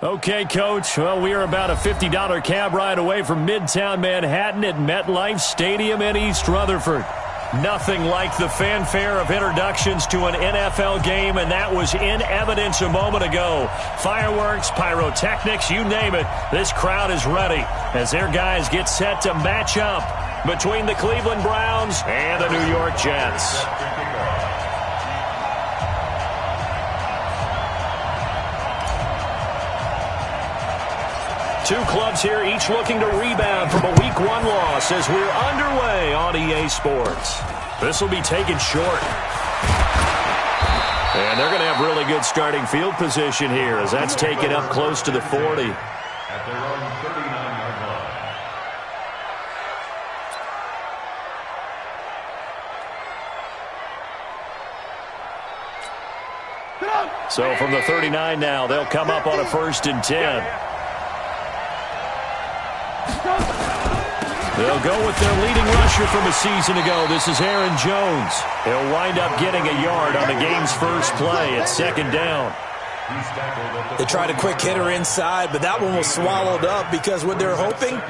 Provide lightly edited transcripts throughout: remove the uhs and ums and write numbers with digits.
Okay, Coach. Well, we are about a $50 cab ride away from Midtown Manhattan at MetLife Stadium in East Rutherford. Nothing like the fanfare of introductions to an NFL game, and that was in evidence a moment ago. Fireworks, pyrotechnics, you name it. This crowd is ready as their guys get set to match up between the Cleveland Browns and the New York Jets. Two clubs here, each looking to rebound from a Week 1 loss as we're underway on EA Sports. This will be taken short. And they're going to have really good starting field position here as that's taken up close to the 40. At their own 39-yard line. So from the 39 now, they'll come up on a 1st and 10. They'll go with their leading rusher from a season ago. This is Aaron Jones. He'll wind up getting a yard on the game's first play at 2nd down. They tried a quick hitter inside, but that one was swallowed up because what they're hoping,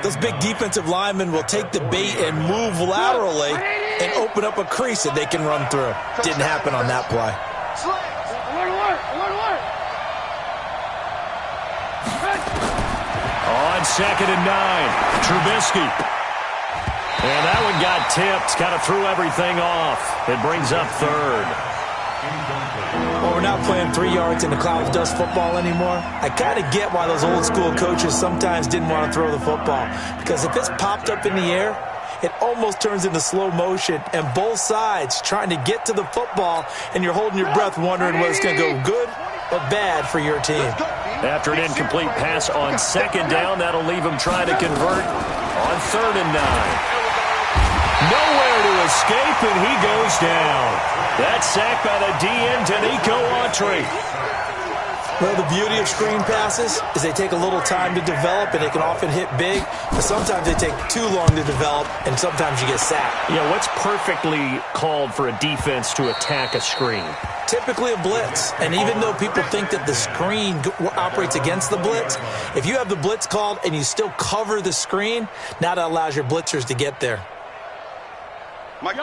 those big defensive linemen will take the bait and move laterally and open up a crease that they can run through. Didn't happen on that play. On 2nd and 9, Trubisky. And that one got tipped, kind of threw everything off. It brings up 3rd. Well, we're not playing 3 yards in the cloud of dust football anymore. I kind of get why those old school coaches sometimes didn't want to throw the football. Because if it's popped up in the air, it almost turns into slow motion, and both sides trying to get to the football, and you're holding your breath wondering whether it's going to go good or bad for your team. After an incomplete pass on 2nd down, that'll leave him trying to convert on 3rd and 9. Nowhere to escape, and he goes down. That sack by the DN, Danico Autry. Well, the beauty of screen passes is they take a little time to develop, and they can often hit big, but sometimes they take too long to develop, and sometimes you get sacked. Yeah, what's perfectly called for a defense to attack a screen? Typically a blitz, and even though people think that the screen operates against the blitz, if you have the blitz called and you still cover the screen, now that allows your blitzers to get there. I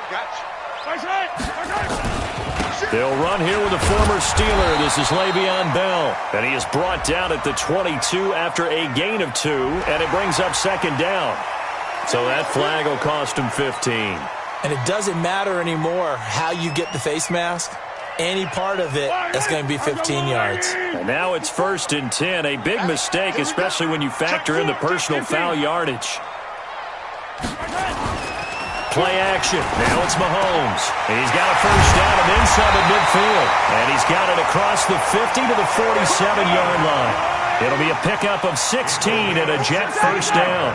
got you. They'll run here with a former Steeler. This is Le'Veon Bell. And he is brought down at the 22 after a gain of 2, and it brings up 2nd down. So that flag will cost him 15. And it doesn't matter anymore how you get the face mask. Any part of it, that's going to be 15 yards. And now it's 1st and 10. A big mistake, especially when you factor in the personal foul yardage. Play action. Now it's Mahomes. And he's got a 1st down and then some at midfield. And he's got it across the 50 to the 47-yard line. It'll be a pickup of 16 and a Jet 1st down.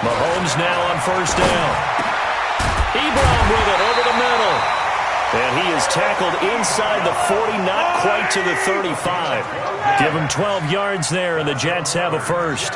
Mahomes now on 1st down. Ebron with it over the middle. And he is tackled inside the 40, not quite to the 35. Give him 12 yards there, and the Jets have a 1st.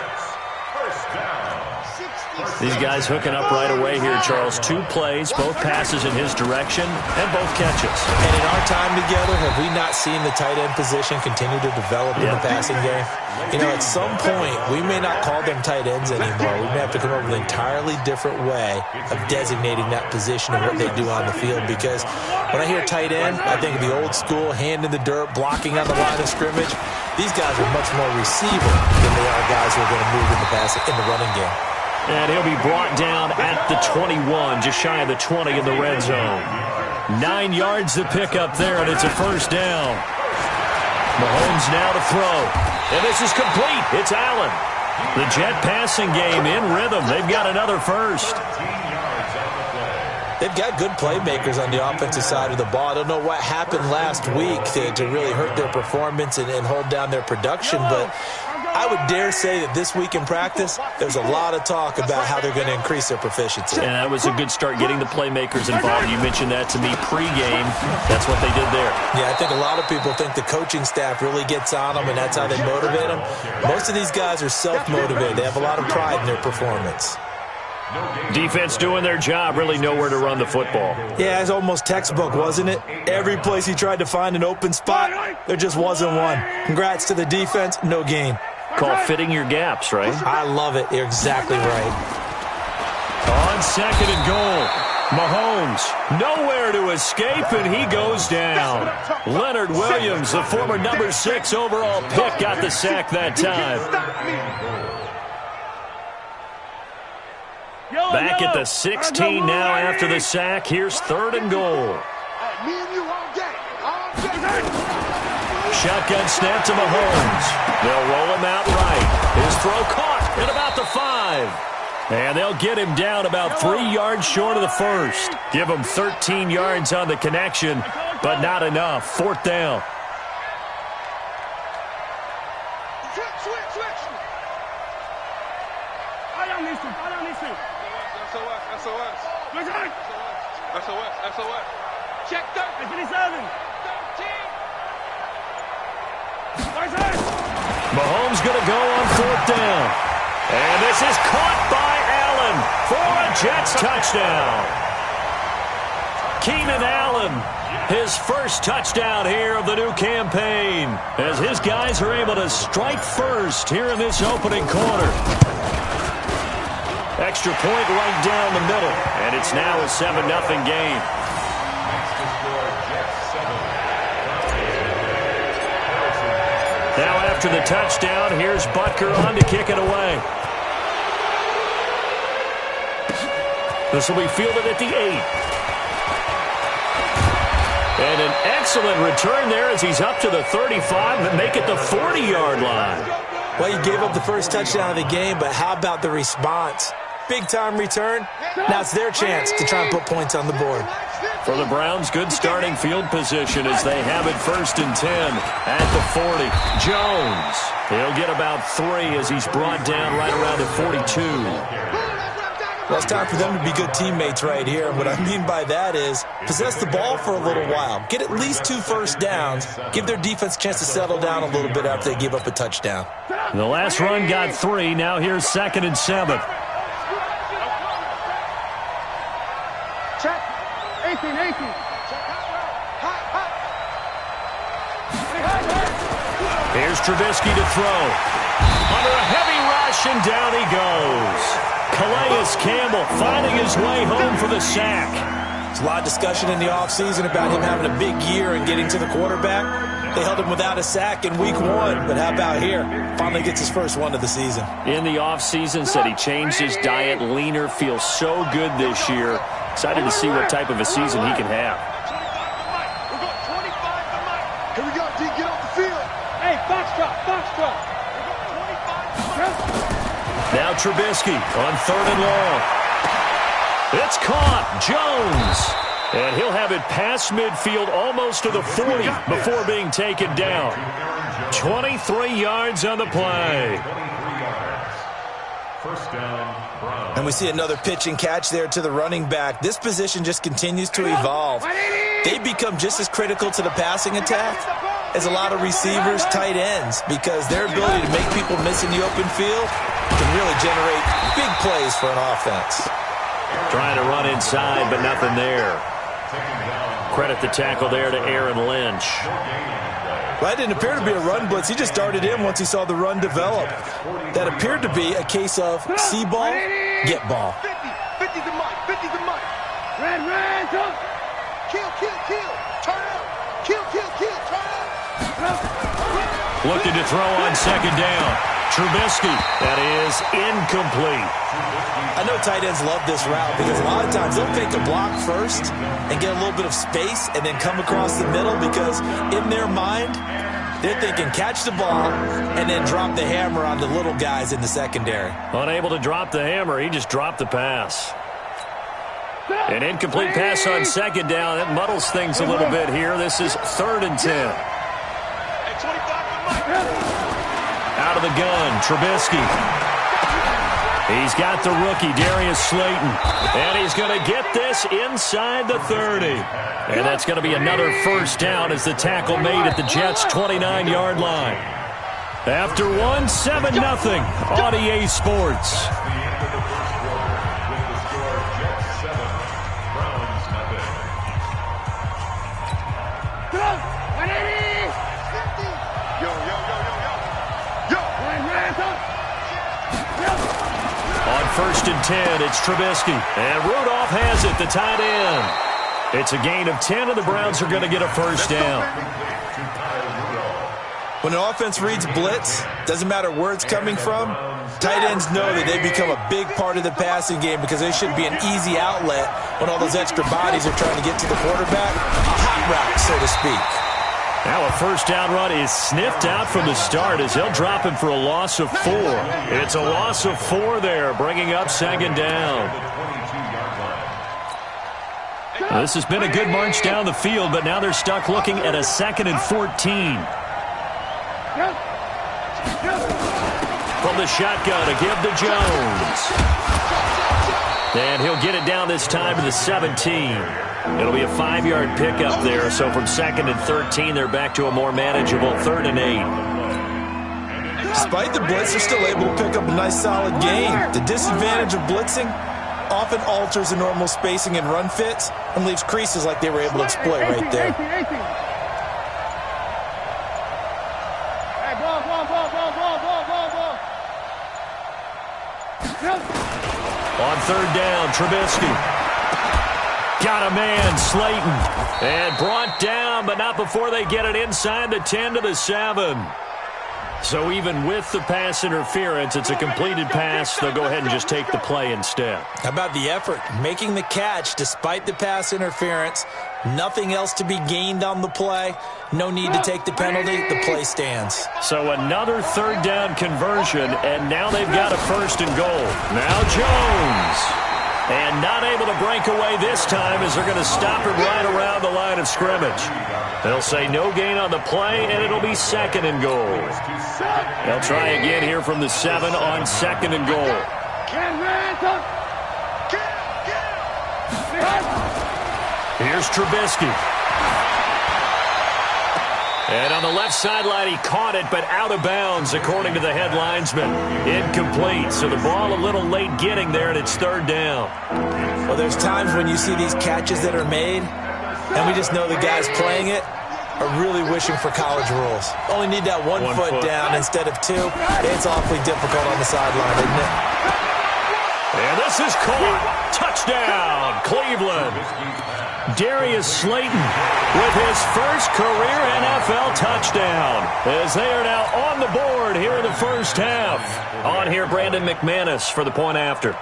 These guys hooking up right away here, Charles. 2 plays, both passes in his direction, and both catches. And in our time together, have we not seen the tight end position continue to develop in the passing game? You know, at some point, we may not call them tight ends anymore. We may have to come up with an entirely different way of designating that position and what they do on the field. Because when I hear tight end, I think of the old school, hand in the dirt, blocking on the line of scrimmage. These guys are much more receiver than they are guys who are going to move in the running game. And he'll be brought down at the 21, just shy of the 20 in the red zone. 9 yards to pick up there, and it's a 1st down. Mahomes now to throw. And this is complete. It's Allen. The Jet passing game in rhythm. They've got another 1st. They've got good playmakers on the offensive side of the ball. I don't know what happened last week to really hurt their performance and hold down their production, but I would dare say that this week in practice, there's a lot of talk about how they're going to increase their proficiency. And that was a good start getting the playmakers involved. You mentioned that to me pregame. That's what they did there. Yeah, I think a lot of people think the coaching staff really gets on them, and that's how they motivate them. Most of these guys are self-motivated. They have a lot of pride in their performance. Defense doing their job, really nowhere to run the football. Yeah, it's almost textbook, wasn't it? Every place he tried to find an open spot, there just wasn't one. Congrats to the defense, no gain. Call fitting your gaps, right? I love it. You're exactly right. On second and goal, Mahomes nowhere to escape, and he goes down. Leonard Williams, the former number 6 overall pick, got the sack that time. Back at the 16 now after the sack. Here's third and goal. Shotgun snap to Mahomes. They'll roll him out right. His throw caught at about the 5. And they'll get him down about 3 yards short of the first. Give him 13 yards on the connection, but not enough. Fourth down. SOS. Check 13. Mahomes going to go on fourth down. And this is caught by Allen for a Jets touchdown. Keenan Allen, his first touchdown here of the new campaign, as his guys are able to strike first here in this opening quarter. Extra point right down the middle, and it's now a 7-0 game. Now after the touchdown, here's Butker on to kick it away. This will be fielded at the 8. And an excellent return there as he's up to the 35 and make it the 40-yard line. Well, you gave up the first touchdown of the game, but how about the response? Big-time return. Now it's their chance to try and put points on the board. For the Browns, good starting field position as they have it 1st and 10 at the 40. Jones, he'll get about 3 as he's brought down right around the 42. Well, it's time for them to be good teammates right here. And what I mean by that is possess the ball for a little while. Get at least 2 first downs. Give their defense a chance to settle down a little bit after they give up a touchdown. The last run got 3. Now here's 2nd and 7. Check. 18. Here's Trubisky to throw. Under a heavy rush, and down he goes. Calais Campbell finding his way home for the sack. There's a lot of discussion in the offseason about him having a big year and getting to the quarterback. They held him without a sack in week 1, but how about here? Finally gets his first one of the season. In the offseason, said he changed his diet, leaner, feels so good this year. Excited to see what type of a season he can have. Here we go, D, get off the field. Hey, box drop. Now Trubisky on 3rd and long. It's caught. Jones. And he'll have it past midfield almost to the 40 before being taken down. 23 yards on the play. First down, Browns. And we see another pitch and catch there to the running back. This position just continues to evolve. They become just as critical to the passing attack as a lot of receivers, tight ends, because their ability to make people miss in the open field can really generate big plays for an offense. Trying to run inside, but nothing there. Credit the tackle there to Aaron Lynch. Well, that didn't appear to be a run blitz. He just darted in once he saw the run develop. That appeared to be a case of see ball, get ball. 50 the mic. Red, jump. Kill. Turn out. Kill, turn out. Looking to throw on 2nd down. Trubisky. That is incomplete. I know tight ends love this route because a lot of times they'll fake a block first and get a little bit of space and then come across the middle because in their mind, they're thinking catch the ball and then drop the hammer on the little guys in the secondary. Unable to drop the hammer, he just dropped the pass. An incomplete pass on 2nd down. That muddles things a little bit here. This is 3rd and 10. Out of the gun, Trubisky. He's got the rookie, Darius Slayton. And he's going to get this inside the 30. And that's going to be another first down as the tackle made at the Jets' 29-yard line. After one, 7-0 on EA Sports. 10. It's Trubisky. And Rudolph has it, the tight end. It's a gain of 10, and the Browns are going to get a first down. When an offense reads blitz, doesn't matter where it's coming from, tight ends know that they become a big part of the passing game because they should be an easy outlet when all those extra bodies are trying to get to the quarterback. A hot route, so to speak. Now a first down run is sniffed out from the start as they'll drop him for a loss of 4. It's a loss of 4 there, bringing up second down. This has been a good march down the field, but now they're stuck looking at a 2nd and 14. From the shotgun to give to Jones. And he'll get it down this time to the 17. It'll be a 5-yard pickup there. So from 2nd and 13, they're back to a more manageable 3rd and 8. Despite the blitz, they're still able to pick up a nice solid gain. The disadvantage of blitzing often alters the normal spacing and run fits and leaves creases like they were able to exploit right there. On 3rd down, Trubisky. Got a man, Slayton. And brought down, but not before they get it inside the 10 to the 7. So even with the pass interference, it's a completed pass. They'll go ahead and just take the play instead. How about the effort? Making the catch despite the pass interference. Nothing else to be gained on the play. No need to take the penalty. The play stands. So another 3rd down conversion, and now they've got a 1st and goal. Now Jones. And not able to break away this time as they're going to stop it right around the line of scrimmage. They'll say no gain on the play, and it'll be 2nd and goal. They'll try again here from the 7 on 2nd and goal. Here's Trubisky. And on the left sideline, he caught it, but out of bounds, according to the head linesman. Incomplete. So the ball a little late getting there, and it's 3rd down. Well, there's times when you see these catches that are made, and we just know the guys playing it are really wishing for college rules. Only need that one foot down instead of 2. It's awfully difficult on the sideline, isn't it? And this is caught. Touchdown, Cleveland. Darius Slayton with his first career NFL touchdown as they are now on the board here in the first half. On here, Brandon McManus for the point after.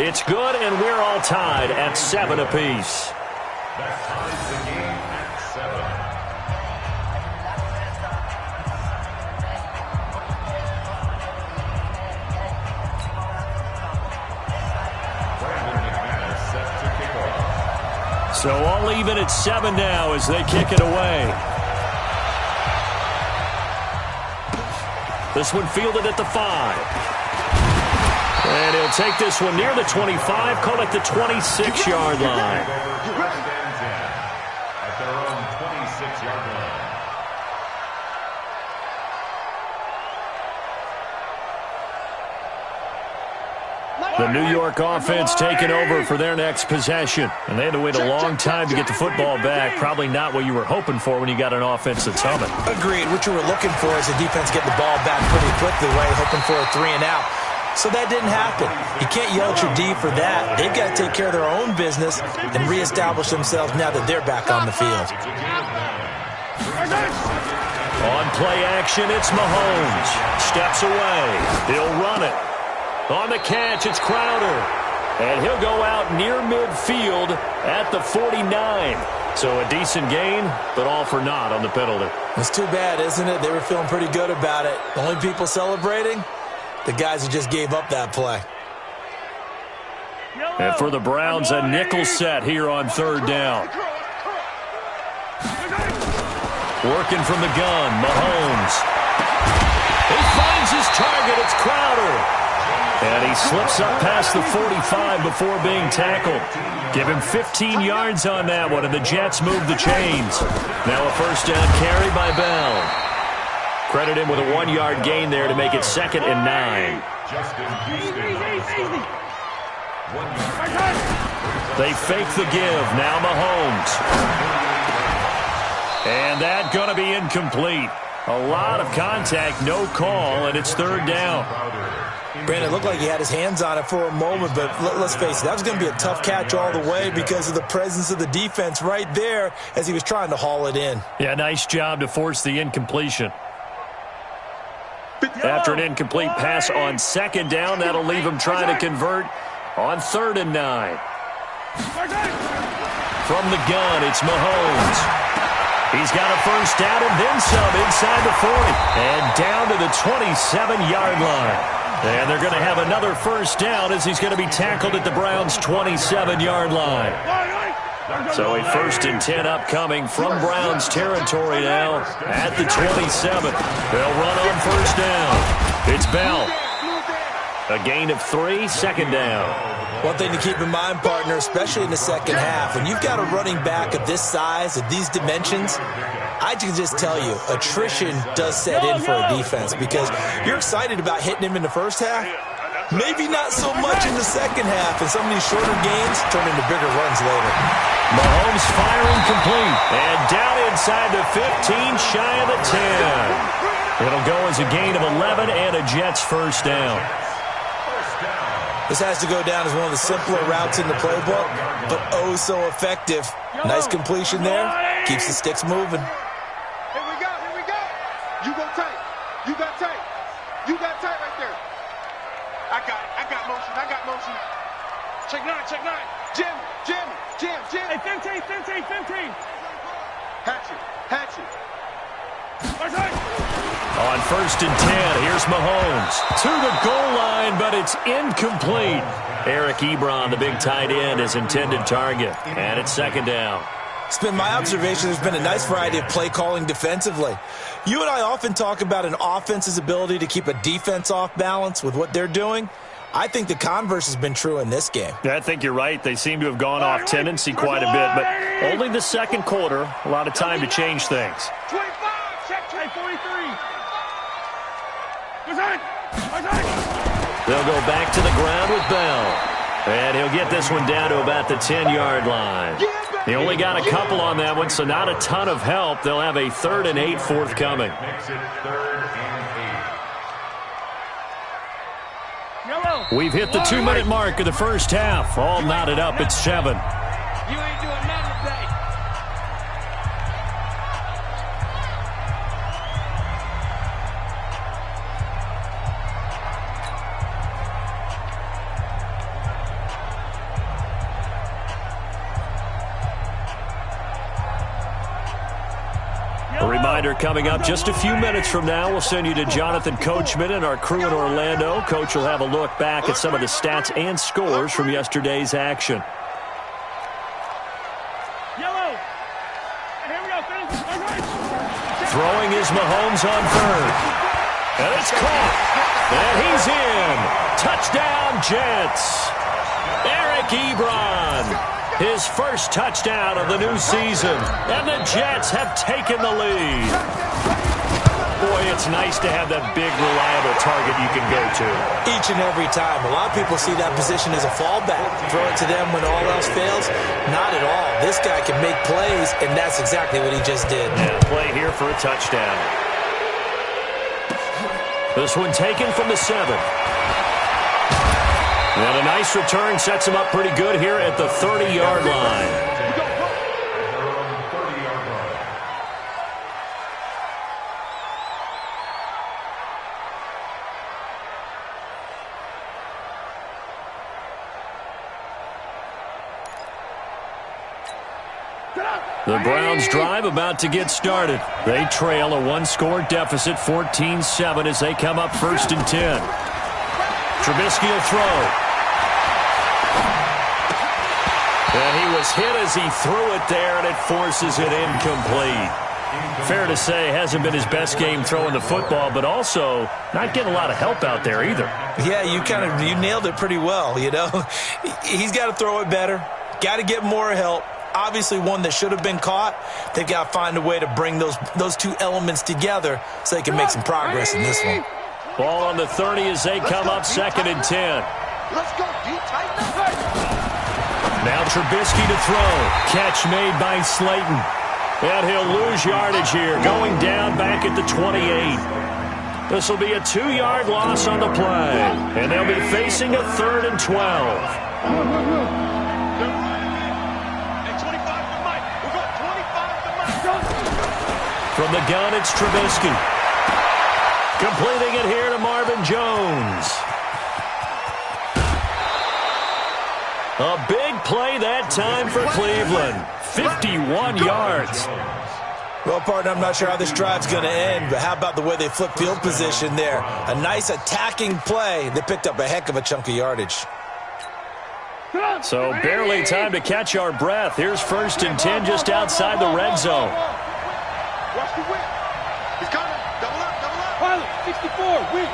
It's good, and we're all tied at 7 apiece. So all even at 7 now as they kick it away. This one fielded at the 5. And he'll take this one near the 25, call it the 26-yard line. At their own 26-yard line. The New York offense taking over for their next possession. And they had to wait a long time to get the football back. Probably not what you were hoping for when you got an offense that's humming. Agreed. What you were looking for is the defense getting the ball back pretty quickly, right? Hoping for a 3 and out. So that didn't happen. You can't yell at your D for that. They've got to take care of their own business and reestablish themselves now that they're back on the field. On play action, it's Mahomes. Steps away. He'll run it. On the catch, it's Crowder. And he'll go out near midfield at the 49. So a decent gain, but all for naught on the penalty. It's too bad, isn't it? They were feeling pretty good about it. The only people celebrating, the guys who just gave up that play. And for the Browns, a nickel set here on 3rd down. Working from the gun, Mahomes. He finds his target. It's Crowder. And he slips up past the 45 before being tackled. Give him 15 yards on that one, and the Jets move the chains. Now a first down carry by Bell. Credit him with a 1-yard gain there to make it 2nd and 9. They fake the give. Now Mahomes. And that going to be incomplete. A lot of contact, no call, and it's third down. Brandon, it looked like he had his hands on it for a moment, but let's face it, that was going to be a tough catch all the way because of the presence of the defense right there as he was trying to haul it in. Yeah, nice job to force the incompletion. After an incomplete pass on second down, that'll leave him trying to convert on 3rd and 9. From the gun, it's Mahomes. He's got a first down and then some inside the 40. And down to the 27-yard line. And they're going to have another first down as he's going to be tackled at the Browns' 27-yard line. So a 1st and 10 upcoming from Browns territory now at the 27. They'll run on first down. It's Bell. A gain of 3, second down. One thing to keep in mind, partner, especially in the second half, when you've got a running back of this size, of these dimensions, I can just tell you, attrition does set in for a defense because you're excited about hitting him in the first half. Maybe not so much in the second half, and some of these shorter gains turn into bigger runs later. Mahomes firing complete, and down inside the 15, shy of the 10. It'll go as a gain of 11 and a Jets first down. This has to go down as one of the simpler routes in the playbook, but oh so effective. Nice completion there. Keeps the sticks moving. Here we go, here we go. You go tight. You got tight. You got tight right there. I got motion. I got motion. Check 9, check 9. Jim. Hey, 15. Hatchet. On 1st and 10, here's Mahomes. To the goal line, but it's incomplete. Eric Ebron, the big tight end, is intended target. And it's second down. It's been my observation there's been a nice variety of play calling defensively. You and I often talk about an offense's ability to keep a defense off balance with what they're doing. I think the converse has been true in this game. Yeah, I think you're right. They seem to have gone off tendency quite a bit, but only the second quarter. A lot of time to change things. 25, check 43. They'll go back to the ground with Bell. And he'll get this one down to about the 10-yard line. He only got a couple on that one, so not a ton of help. They'll have a 3rd and 8 forthcoming. We've hit the 2-minute mark of the first half. All knotted up at 7. You ain't doing nothing today. A reminder coming up just a few minutes from now. We'll send you to Jonathan Coachman and our crew in Orlando. Coach will have a look back at some of the stats and scores from yesterday's action. Throwing is Mahomes on 3rd. And it's caught. And he's in. Touchdown, Jets. Eric Ebron. His first touchdown of the new season. And the Jets have taken the lead. Boy, it's nice to have that big, reliable target you can go to. Each and every time. A lot of people see that position as a fallback. Throw it to them when all else fails. Not at all. This guy can make plays, and that's exactly what he just did. And a play here for a touchdown. This one taken from the 7. And a nice return sets him up pretty good here at the 30-yard line. The Browns drive about to get started. They trail a 1-score deficit, 14-7, as they come up 1st and 10. Trubisky will throw. And he was hit as he threw it there, and it forces it incomplete. Fair to say, hasn't been his best game throwing the football, but also not getting a lot of help out there either. Yeah, you nailed it pretty well, you know. He's got to throw it better. Got to get more help. Obviously one that should have been caught. They've got to find a way to bring those two elements together so they can make some progress in this one. Ball on the 30 as they come up 2nd and 10. Let's go, D. Tighten up. Now Trubisky to throw. Catch made by Slayton. And he'll lose yardage here, going down back at the 28. This will be a 2-yard loss on the play. And they'll be facing a 3rd and 12. From the gun, it's Trubisky. Completing it here to Marvin Jones. A big play that time for Cleveland. 51 yards. Well, partner, I'm not sure how this drive's going to end, but how about the way they flip field position there? A nice attacking play. They picked up a heck of a chunk of yardage. So barely time to catch our breath. Here's 1st and 10 just outside the red zone. Watch the whip. He's coming. Double up, double up. Pilot, 64, whip.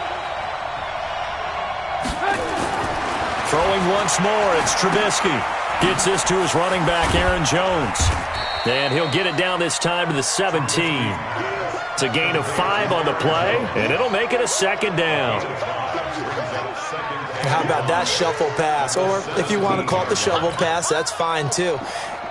Throwing once more, it's Trubisky. Gets this to his running back, Aaron Jones. And he'll get it down this time to the 17. It's a gain of 5 on the play, and it'll make it a 2nd down. How about that shuffle pass? Or if you want to call it the shovel pass, that's fine too.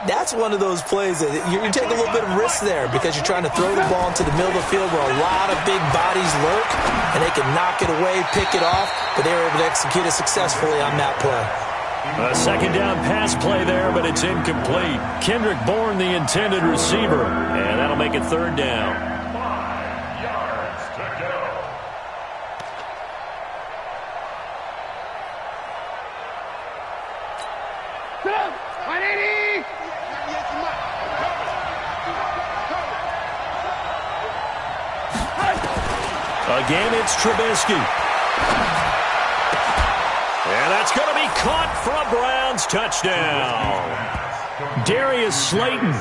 That's one of those plays that you take a little bit of risk there because you're trying to throw the ball into the middle of the field where a lot of big bodies lurk, and they can knock it away, pick it off, but they were able to execute it successfully on that play. A 2nd down pass play there, but it's incomplete. Kendrick Bourne, the intended receiver, and that'll make it 3rd down. 5 yards to go. Again, it's Trubisky. And that's going to be caught for a Browns touchdown. Darius Slayton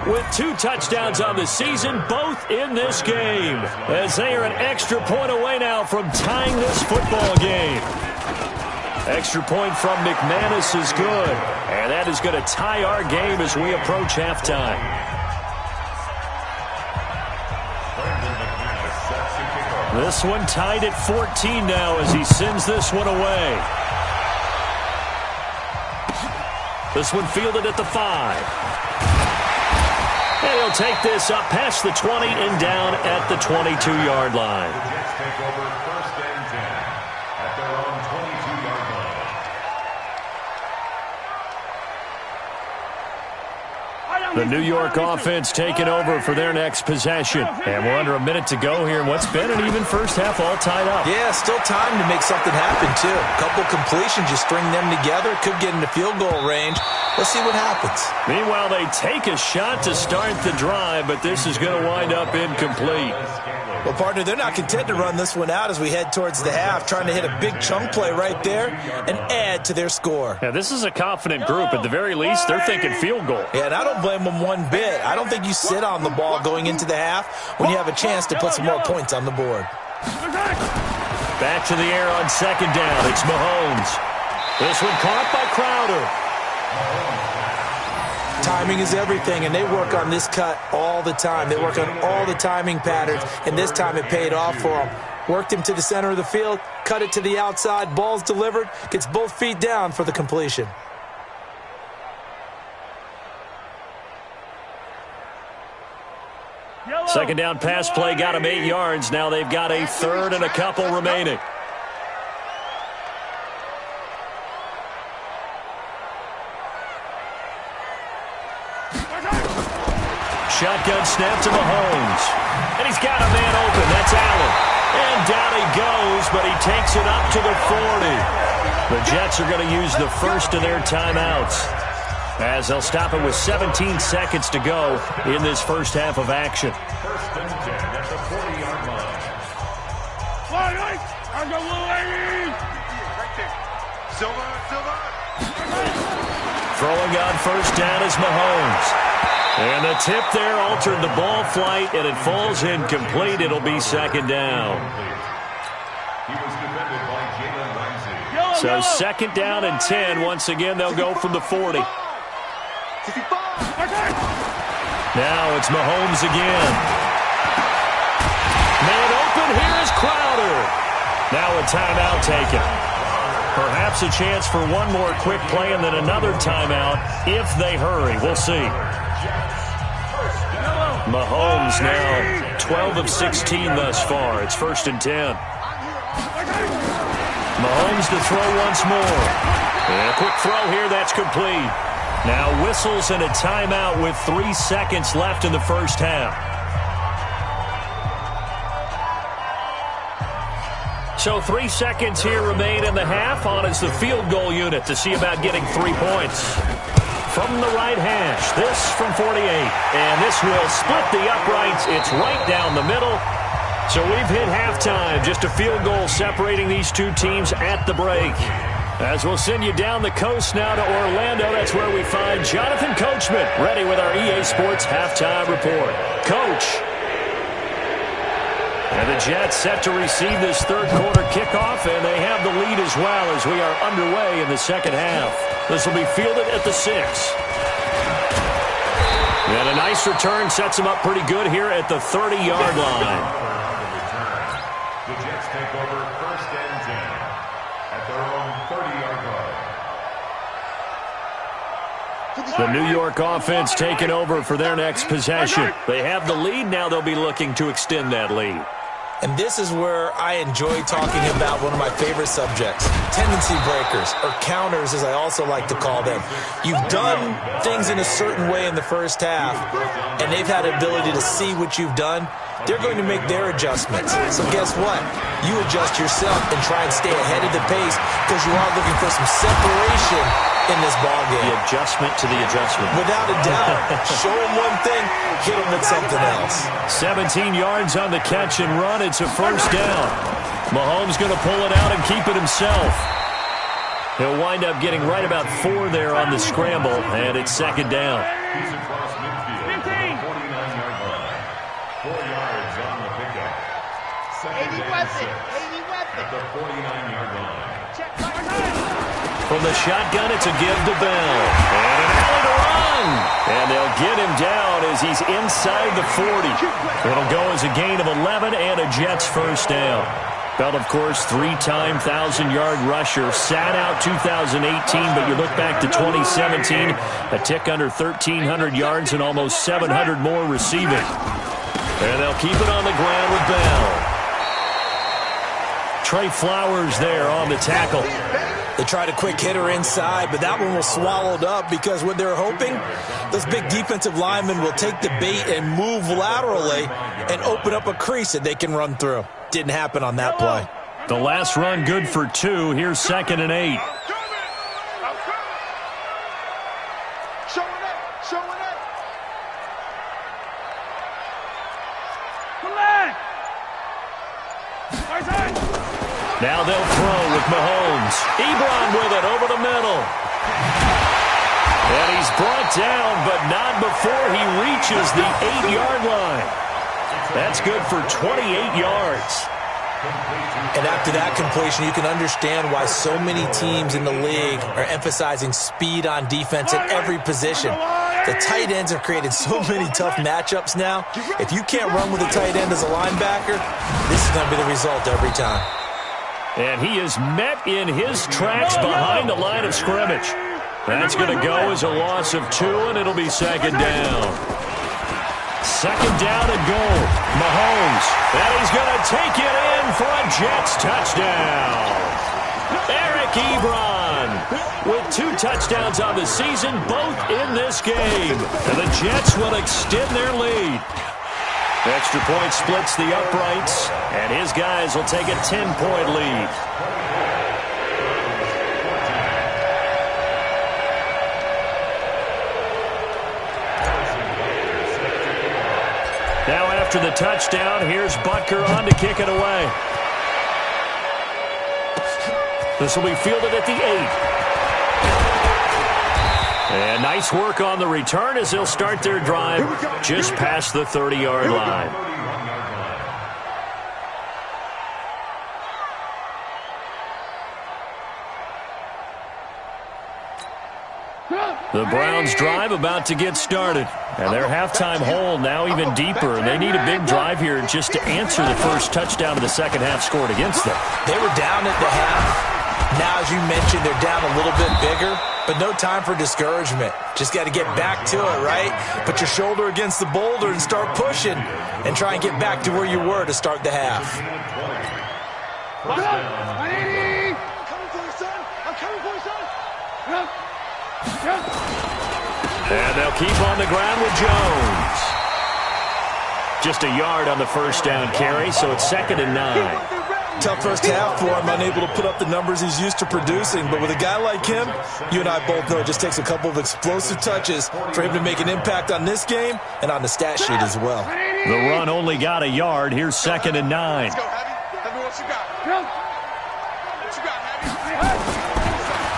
with 2 touchdowns on the season, both in this game, as they are an extra point away now from tying this football game. Extra point from McManus is good, and that is going to tie our game as we approach halftime. This one tied at 14 now as he sends this one away. This one fielded at the 5. And he'll take this up past the 20 and down at the 22-yard line. The Jets take over 1st and 10 at their own 22-yard line. The New York offense taking over for their next possession. And we're under a minute to go here in what's been an even first half, all tied up. Yeah, still time to make something happen, too. A couple completions, you string them together, could get into field goal range. Let's see what happens. Meanwhile, they take a shot to start the drive, but this is going to wind up incomplete. Well, partner, they're not content to run this one out as we head towards the half, trying to hit a big chunk play right there and add to their score. Now, this is a confident group. At the very least, they're thinking field goal. Yeah, and I don't blame them one bit. I don't think you sit on the ball going into the half when you have a chance to put some more points on the board. Back to the air on 2nd down. It's Mahomes. This one caught by Crowder. Timing is everything, and they work on this cut all the time. They work on all the timing patterns, and this time it paid off for them. Worked him to the center of the field, cut it to the outside, ball's delivered, gets both feet down for the completion. Second down pass play got him 8 yards. Now they've got a 3rd and a couple remaining. Shotgun snap to Mahomes. And he's got a man open. That's Allen. And down he goes, but he takes it up to the 40. The Jets are going to use the first of their timeouts, as they'll stop it with 17 seconds to go in this first half of action. 1st and 10 at the 40-yard line. Throwing on 1st down is Mahomes. And the tip there altered the ball flight, and it falls incomplete. It'll be 2nd down. He was defended by Jalen Ramsey. So 2nd down and 10. Once again, they'll go from the 40. Now it's Mahomes again. Man open, here is Crowder. Now a timeout taken. Perhaps a chance for one more quick play and then another timeout if they hurry. We'll see. Mahomes now 12 of 16 thus far. It's 1st and 10. Mahomes to throw once more. And a quick throw here. That's complete. Now whistles and a timeout with 3 seconds left in the first half. So 3 seconds here remain in the half. On is the field goal unit to see about getting 3 points. From the right hash, this from 48. And this will split the uprights. It's right down the middle. So we've hit halftime. Just a field goal separating these two teams at the break. As we'll send you down the coast now to Orlando, that's where we find Jonathan Coachman, ready with our EA Sports halftime report. Coach. And the Jets set to receive this third quarter kickoff, and they have the lead as well as we are underway in the second half. This will be fielded at the 6. And a nice return sets them up pretty good here at the 30-yard line. The Jets take over 1st and 10 at their own 30-yard line. The New York offense taking over for their next possession. They have the lead. Now they'll be looking to extend that lead. And this is where I enjoy talking about one of my favorite subjects, tendency breakers, or counters as I also like to call them. You've done things in a certain way in the first half, and they've had the ability to see what you've done. They're going to make their adjustments. So guess what? You adjust yourself and try and stay ahead of the pace because you are looking for some separation in this ballgame. The adjustment to the adjustment. Without a doubt. Show them one thing, hit them with something else. 17 yards on the catch and run. It's a first down. Mahomes going to pull it out and keep it himself. He'll wind up getting right about 4 there on the scramble, and it's second down. He's across midfield, 49-yard line. 4 yards on the pickup. Second and 6 at the 49-yard line. From the shotgun, it's a give to Bell. And an alley to run. And they'll get him down as he's inside the 40. It'll go as a gain of 11 and a Jets first down. Bell, of course, 3-time 1,000-yard rusher. Sat out 2018, but you look back to 2017, a tick under 1,300 yards and almost 700 more receiving. And they'll keep it on the ground with Bell. Trey Flowers there on the tackle. They tried a quick hitter inside, but that one was swallowed up because what they're hoping, those big defensive linemen will take the bait and move laterally and open up a crease that they can run through. Didn't happen on that play. The last run good for 2. Here's 2nd and 8. Now they'll throw with Mahomes. Ebron with it over the middle. And he's brought down, but not before he reaches the 8-yard line. That's good for 28 yards. And after that completion, you can understand why so many teams in the league are emphasizing speed on defense at every position. The tight ends have created so many tough matchups now. If you can't run with a tight end as a linebacker, this is going to be the result every time. And he is met in his tracks behind the line of scrimmage. That's going to go as a loss of 2, and it'll be second down. Second down and goal. Mahomes. And he's going to take it in for a Jets touchdown. Eric Ebron with 2 touchdowns on the season, both in this game. And the Jets will extend their lead. Extra point splits the uprights, and his guys will take a 10-point lead. Now after the touchdown, here's Butker on to kick it away. This will be fielded at the 8. And nice work on the return as they'll start their drive just past the 30-yard line. The Browns drive about to get started. And their halftime hole now even deeper. And they need a big drive here just to answer the first touchdown of the second half scored against them. They were down at the half. Now, as you mentioned, they're down a little bit bigger. but no time for discouragement. Just got to get back to it, right? Put your shoulder against the boulder and start pushing and try and get back to where you were to start the half. I'm coming for you, son. I'm coming for you, son. And they'll keep on the ground with Jones. Just a yard on the first down carry, so it's 2nd and 9. Tough first half for him, unable to put up the numbers he's used to producing. But with a guy like him, you and I both know it just takes a couple of explosive touches for him to make an impact on this game and on the stat sheet as well. The run only got a yard. Here's 2nd and 9. Let's go, Heavy. Tell me what you got. What you got, Heavy?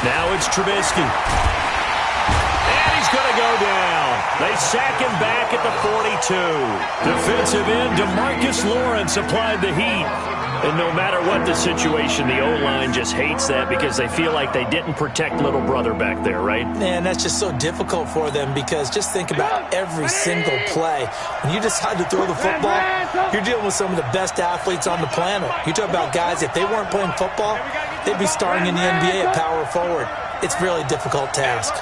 Now it's Trubisky. And he's going to go down. They sack him back at the 42. Defensive end DeMarcus Lawrence applied the heat. And no matter what the situation, the O-line just hates that because they feel like they didn't protect little brother back there, right? Man, that's just so difficult for them because just think about every single play. When you decide to throw the football, you're dealing with some of the best athletes on the planet. You talk about guys, if they weren't playing football, they'd be starring in the NBA at power forward. It's a really difficult task.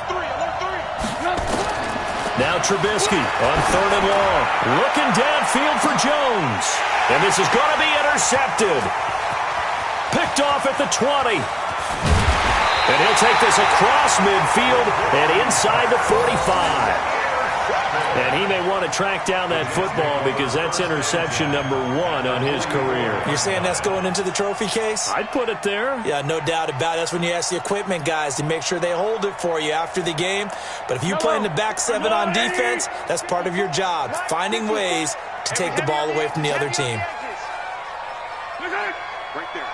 Now Trubisky on 3rd and long. Looking downfield for Jones. And this is going to be intercepted. Picked off at the 20. And he'll take this across midfield and inside the 45. And he may want to track down that football because that's interception number 1 on his career. You're saying that's going into the trophy case? I'd put it there. Yeah, no doubt about it. That's when you ask the equipment guys to make sure they hold it for you after the game. But if you play in the back 7 on defense, that's part of your job, finding ways to take the ball away from the other team. Right there.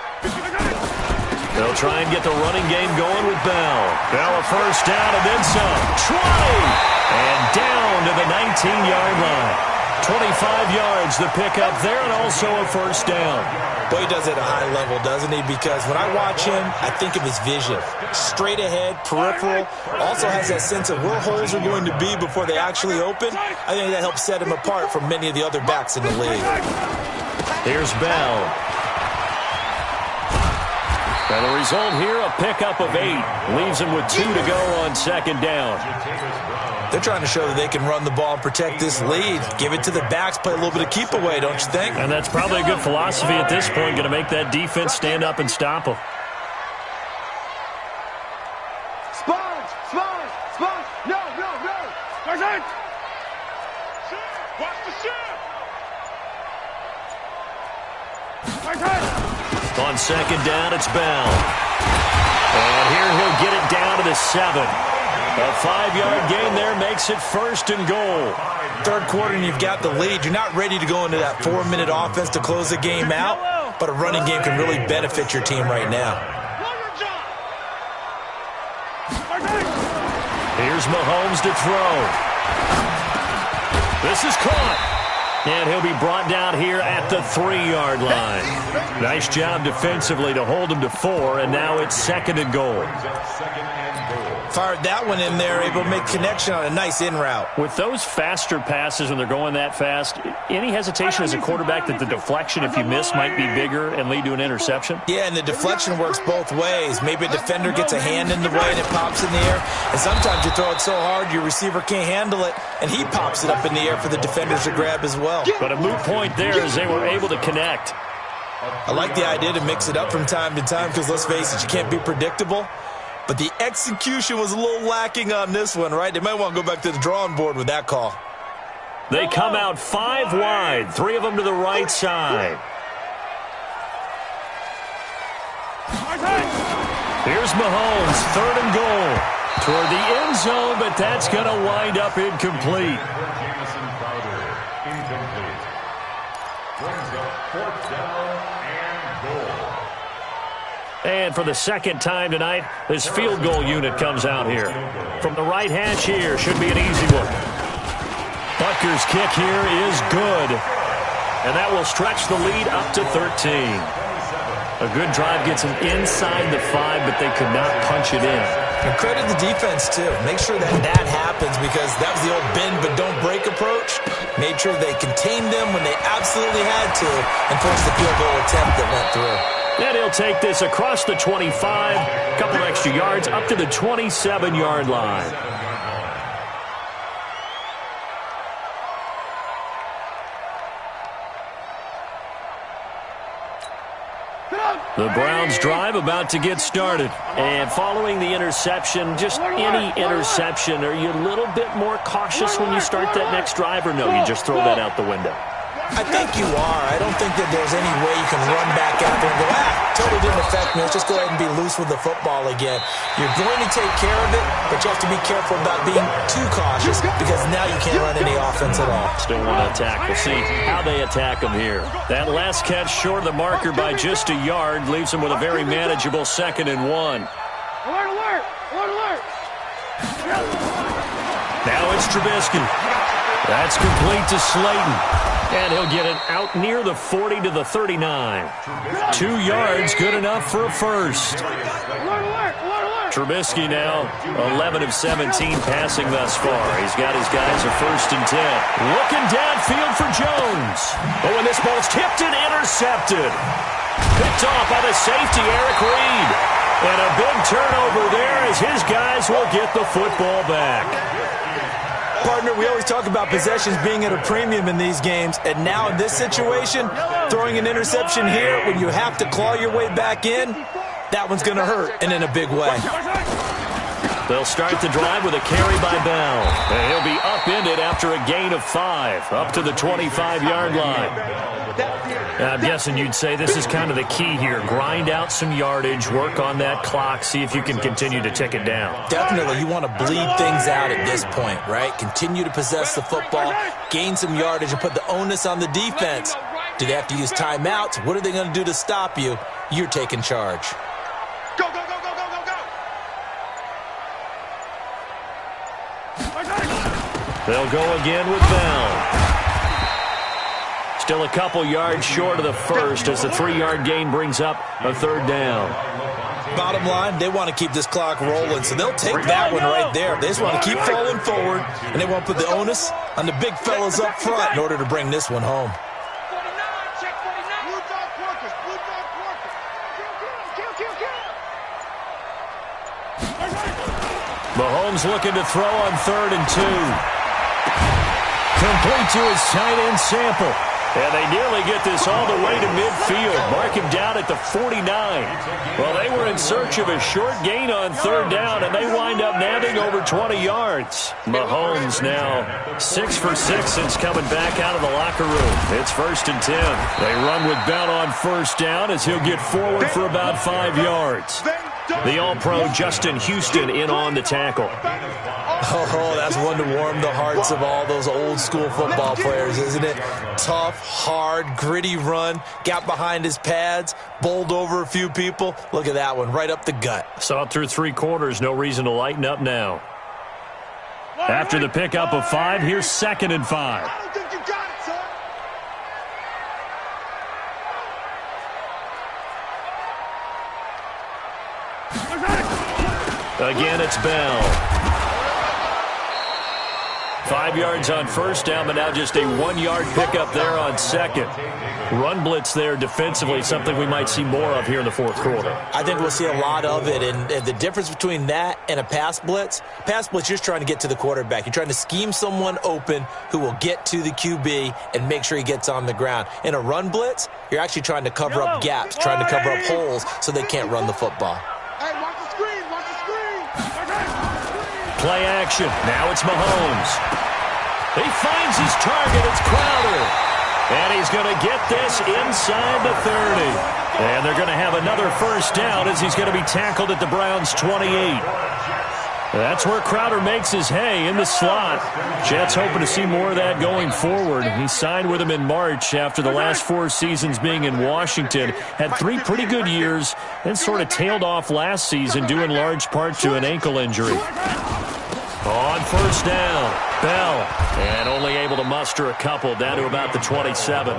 They'll try and get the running game going with Bell. Bell a first down and then some. 20! And down to the 19-yard line. 25 yards the pickup there and also a first down. Boy, he does it at a high level, doesn't he? Because when I watch him, I think of his vision. Straight ahead, peripheral. Also has that sense of where holes are going to be before they actually open. I think that helps set him apart from many of the other backs in the league. Here's Bell. And the result here, a pickup of 8. Leaves him with 2 to go on 2nd down. They're trying to show that they can run the ball and protect this lead. Give it to the backs, play a little bit of keep away, don't you think? And that's probably a good philosophy at this point, going to make that defense stand up and stop them. Sponge! Sponge! Sponge! No! Watch it! Watch the shot! On 2nd down, it's Bell. And here he'll get it down to the 7. A 5-yard gain there makes it 1st and goal. 3rd quarter and you've got the lead. You're not ready to go into that 4-minute offense to close the game out, but a running game can really benefit your team right now. Here's Mahomes to throw. This is caught. And he'll be brought down here at the 3-yard line. Nice job defensively to hold him to 4, and now it's 2nd and goal. Fired that one in there, able to make connection on a nice in route. With those faster passes when they're going that fast, any hesitation as a quarterback that the deflection, if you miss, might be bigger and lead to an interception? Yeah, and the deflection works both ways. Maybe a defender gets a hand in the way and it pops in the air. And sometimes you throw it so hard your receiver can't handle it, and he pops it up in the air for the defenders to grab as well. But a moot point there as they were able to connect. I like the idea to mix it up from time to time because, let's face it, you can't be predictable. But the execution was a little lacking on this one, right? They might want to go back to the drawing board with that call. They come out 5 wide, 3 of them to the right side. Here's Mahomes, 3rd and goal. Toward the end zone, but that's going to wind up incomplete. Jamison Crowder, incomplete. Brings up 4th down and goal. And for the 2nd time tonight, this field goal unit comes out here. From the right hash here, should be an easy one. Butker's kick here is good. And that will stretch the lead up to 13. A good drive gets them inside the 5, but they could not punch it in. And credit the defense, too. Make sure that happens because that was the old bend but don't break approach. Made sure they contained them when they absolutely had to and forced the field goal attempt that went through. And he'll take this across the 25, a couple extra yards, up to the 27-yard line. The Browns drive about to get started. And following the interception, just any interception, are you a little bit more cautious when you start that next drive, or no, you just throw that out the window? I think you are. I don't think that there's any way you can run back out there and go, totally didn't affect me. Let's just go ahead and be loose with the football again. You're going to take care of it, but you have to be careful about being too cautious because now you can't run any offense at all. Still want to attack. We'll see how they attack him here. That last catch short of the marker by just a yard leaves him with a very manageable 2nd and 1. Alert, alert! Alert, alert! Now it's Trubisky. That's complete to Slayton. And he'll get it out near the 40 to the 39. 2 yards, good enough for a first. Trubisky now 11 of 17 passing thus far. He's got his guys a 1st and 10. Looking downfield for Jones. Oh, and this ball's tipped and intercepted. Picked off by the safety, Eric Reed. And a big turnover there as his guys will get the football back. Partner, we always talk about possessions being at a premium in these games, and now in this situation, throwing an interception here when you have to claw your way back in, that one's going to hurt, and in a big way. They'll start the drive with a carry by Bell. And he'll be upended after a gain of 5, up to the 25-yard line. I'm guessing you'd say this is kind of the key here. Grind out some yardage, work on that clock, see if you can continue to tick it down. Definitely. You want to bleed things out at this point, right? Continue to possess the football, gain some yardage, and put the onus on the defense. Do they have to use timeouts? What are they going to do to stop you? You're taking charge. Go, go, go, go, go, go, go! They'll go again with Bell. Still a couple yards short of the first as the 3-yard gain brings up a 3rd down. Bottom line, they want to keep this clock rolling, so they'll take that one right there. They just want to keep falling forward, and they want to put the onus on the big fellas up front in order to bring this one home. 49, check 49. Blue dog porkers, blue dog porkers. Kill, kill, kill, kill. Mahomes looking to throw on 3rd and 2. Complete to his tight end Sample. And they nearly get this all the way to midfield. Mark him down at the 49. Well, they were in search of a short gain on 3rd down, and they wind up nabbing over 20 yards. Mahomes now 6 for 6 since coming back out of the locker room. It's 1st and 10. They run with Bell on 1st down as he'll get forward for about 5 yards. The All-Pro Justin Houston in on the tackle. Oh, that's one to warm the hearts of all those old-school football players, isn't it? Tough, hard, gritty run, got behind his pads, bowled over a few people. Look at that one, right up the gut. Saw it through 3 quarters, no reason to lighten up now. After the pickup of 5, here's 2nd and 5. I don't think you got it, son. Again, it's Bell. 5 yards on 1st down, but now just a 1-yard pickup there on 2nd. Run blitz there defensively, something we might see more of here in the 4th quarter. I think we'll see a lot of it, and the difference between that and a pass blitz, you're just trying to get to the quarterback. You're trying to scheme someone open who will get to the QB and make sure he gets on the ground. In a run blitz, you're actually trying to cover up gaps, trying to cover up holes so they can't run the football. Hey, watch the screen, watch the screen. Play action. Now it's Mahomes. He finds his target. It's Crowder. And he's going to get this inside the 30. And they're going to have another 1st down as he's going to be tackled at the Browns' 28. That's where Crowder makes his hay in the slot. Jets hoping to see more of that going forward. He signed with them in March after the last 4 seasons being in Washington. Had 3 pretty good years, then sort of tailed off last season due in large part to an ankle injury. On 1st down, Bell, and only able to muster a couple down to about the 27.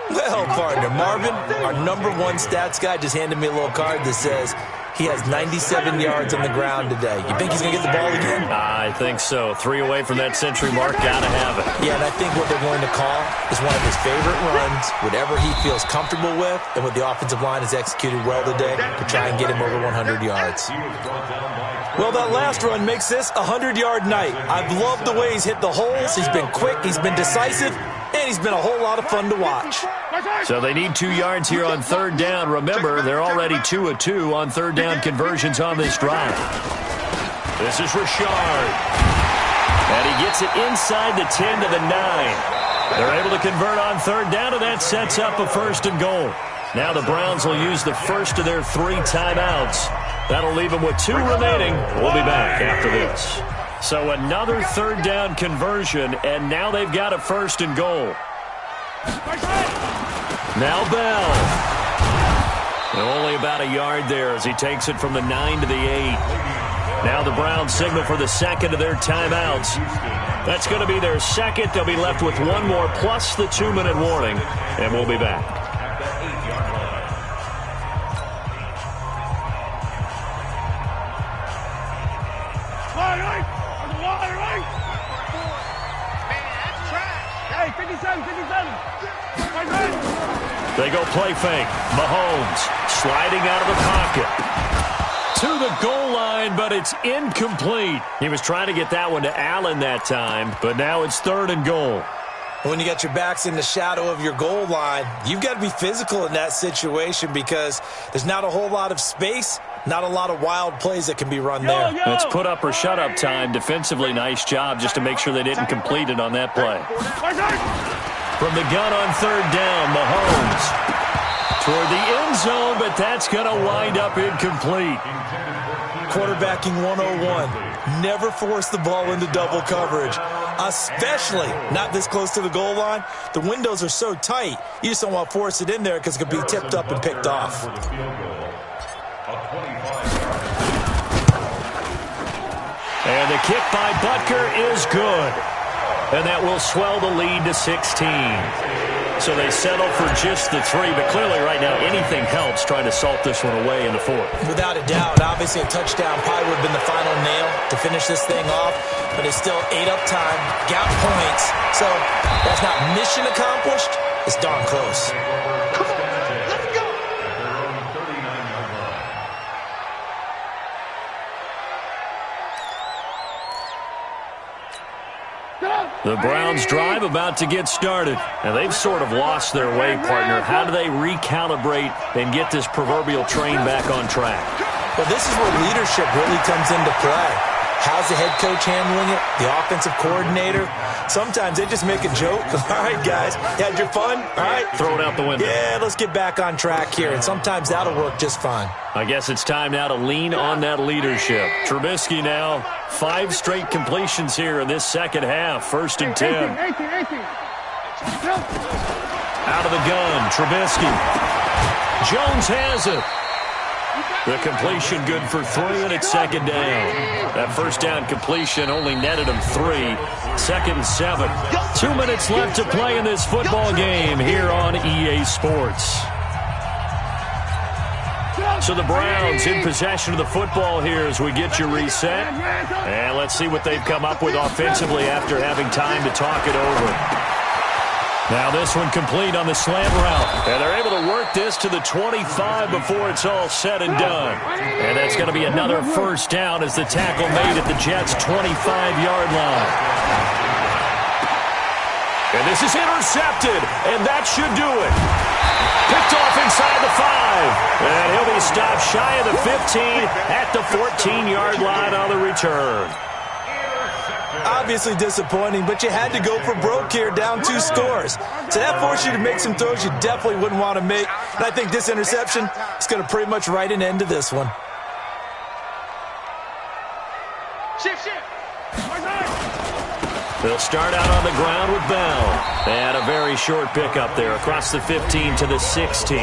Well, partner, Marvin, our #1 stats guy just handed me a little card that says He has 97 yards on the ground today. You think he's going to get the ball again? I think so. 3 away from that century mark. Got to have it. Yeah, and I think what they're going to call is one of his favorite runs, whatever he feels comfortable with, and what the offensive line has executed well today to try and get him over 100 yards. Well, that last run makes this a 100-yard night. I've loved the way he's hit the holes. He's been quick. He's been decisive. And he's been a whole lot of fun to watch. So they need 2 yards here on third down. Remember, they're already 2 of 2 on third down conversions on this drive. This is Richard. And he gets it inside the 10 to the 9. They're able to convert on third down, and that sets up a 1st and goal. Now the Browns will use the first of their 3 timeouts. That'll leave them with 2 remaining. We'll be back after this. So another third down conversion, and now they've got a 1st and goal. Now Bell. And only about a yard there as he takes it from the 9 to the 8. Now the Browns signal for the second of their timeouts. That's going to be their second. They'll be left with 1 more plus the 2-minute warning, and we'll be back. They go play fake. Mahomes sliding out of the pocket to the goal line, but it's incomplete. He was trying to get that one to Allen that time, but now it's 3rd and goal. When you got your backs in the shadow of your goal line, you've got to be physical in that situation because there's not a whole lot of space, not a lot of wild plays that can be run there. It's put up or shut up time. Defensively, nice job just to make sure they didn't complete it on that play. From the gun on third down, Mahomes toward the end zone, but that's going to wind up incomplete. Quarterbacking 101. Never force the ball into double coverage, especially not this close to the goal line. The windows are so tight, you just don't want to force it in there because it could be tipped up and picked off. And the kick by Butker is good. And that will swell the lead to 16. So they settle for just the 3, but clearly right now anything helps trying to salt this one away in the 4th. Without a doubt, obviously a touchdown probably would have been the final nail to finish this thing off, but it's still ate up time, got points, so that's not mission accomplished, it's darn close. The Browns drive about to get started. And they've sort of lost their way, partner. How do they recalibrate and get this proverbial train back on track? Well, this is where leadership really comes into play. How's the head coach handling it? The offensive coordinator? Sometimes they just make a joke. All right, guys, you had your fun? All right. Throw it out the window. Yeah, let's get back on track here. And sometimes that'll work just fine. I guess it's time now to lean on that leadership. Trubisky now, 5 straight completions here in this second half. 1st and 10. Out of the gun, Trubisky. Jones has it. The completion good for 3, and it's 2nd down. That 1st down completion only netted him 3. 2nd and 7. 2 minutes left to play in this football game here on EA Sports. So the Browns in possession of the football here as we get you reset. And let's see what they've come up with offensively after having time to talk it over. Now this one complete on the slant route. And they're able to work this to the 25 before it's all said and done. And that's going to be another 1st down as the tackle made at the Jets' 25-yard line. And this is intercepted, and that should do it. Picked off inside the 5. And he'll be stopped shy of the 15 at the 14-yard line on the return. Obviously disappointing, but you had to go for broke here, down 2 scores. So that forced you to make some throws you definitely wouldn't want to make. And I think this interception is going to pretty much write an end to this one. Shift. They'll start out on the ground with Bell. And a very short pickup there across the 15 to the 16.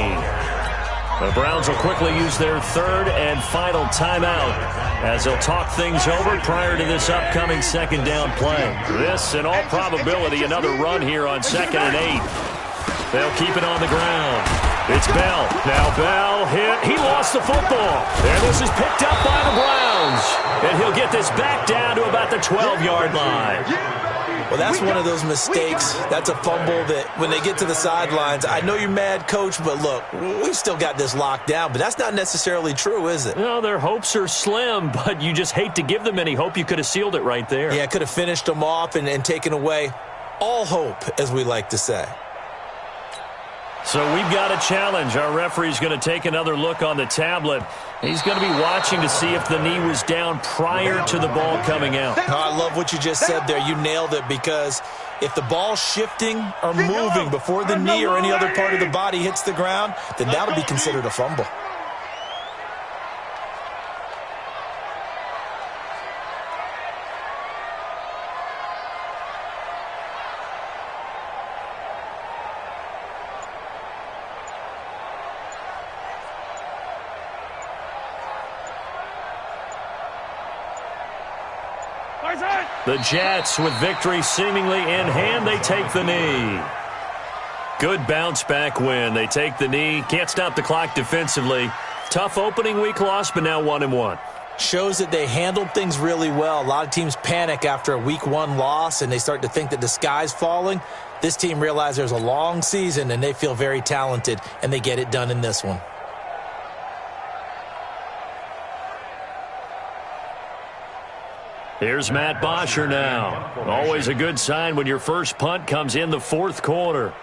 The Browns will quickly use their 3rd and final timeout as they'll talk things over prior to this upcoming 2nd down play. This, in all probability, another run here on 2nd and 8. They'll keep it on the ground. It's Bell. Now Bell hit. He lost the football. And this is picked up by the Browns. And he'll get this back down to about the 12-yard line. Well, that's one of those mistakes. That's a fumble that when they get to the sidelines, I know you're mad, Coach, but look, we've still got this locked down. But that's not necessarily true, is it? No, their hopes are slim, but you just hate to give them any hope. You could have sealed it right there. Yeah, could have finished them off and taken away all hope, as we like to say. So we've got a challenge. Our referee's going to take another look on the tablet. He's going to be watching to see if the knee was down prior to the ball coming out. Oh, I love what you just said there. You nailed it, because if the ball's shifting or moving before the knee or any other part of the body hits the ground, then that'll be considered a fumble. The Jets, with victory seemingly in hand, they take the knee. Good bounce-back win. They take the knee. Can't stop the clock defensively. Tough opening week loss, but now 1-1. Shows that they handled things really well. A lot of teams panic after a week 1 loss, and they start to think that the sky's falling. This team realizes there's a long season, and they feel very talented, and they get it done in this one. Here's Matt Bosher now. Always a good sign when your first punt comes in the fourth quarter.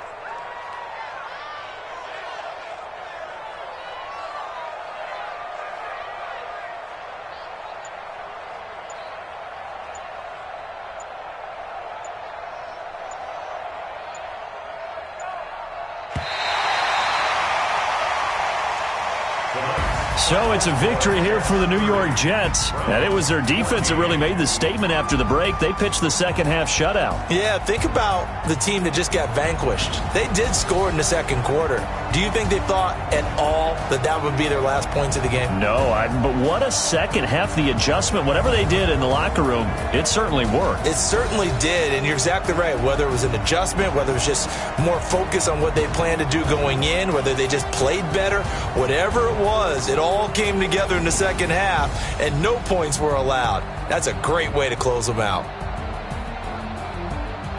So it's a victory here for the New York Jets. And it was their defense that really made the statement after the break. They pitched the second half shutout. Yeah, think about the team that just got vanquished. They did score in the second quarter. Do you think they thought at all that that would be their last points of the game? No, but what a second half. The adjustment, whatever they did in the locker room, it certainly worked. It certainly did, and you're exactly right. Whether it was an adjustment, whether it was just more focus on what they planned to do going in, whether they just played better, whatever it was, it all came together in the second half, and no points were allowed. That's a great way to close them out.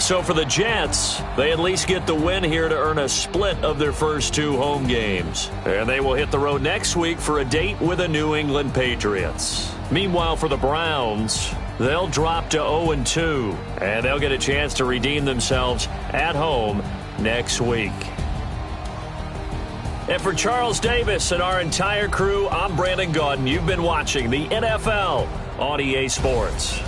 So for the Jets, they at least get the win here to earn a split of their first 2 home games. And they will hit the road next week for a date with the New England Patriots. Meanwhile, for the Browns, they'll drop to 0-2, and they'll get a chance to redeem themselves at home next week. And for Charles Davis and our entire crew, I'm Brandon Gaudin. You've been watching the NFL on EA Sports.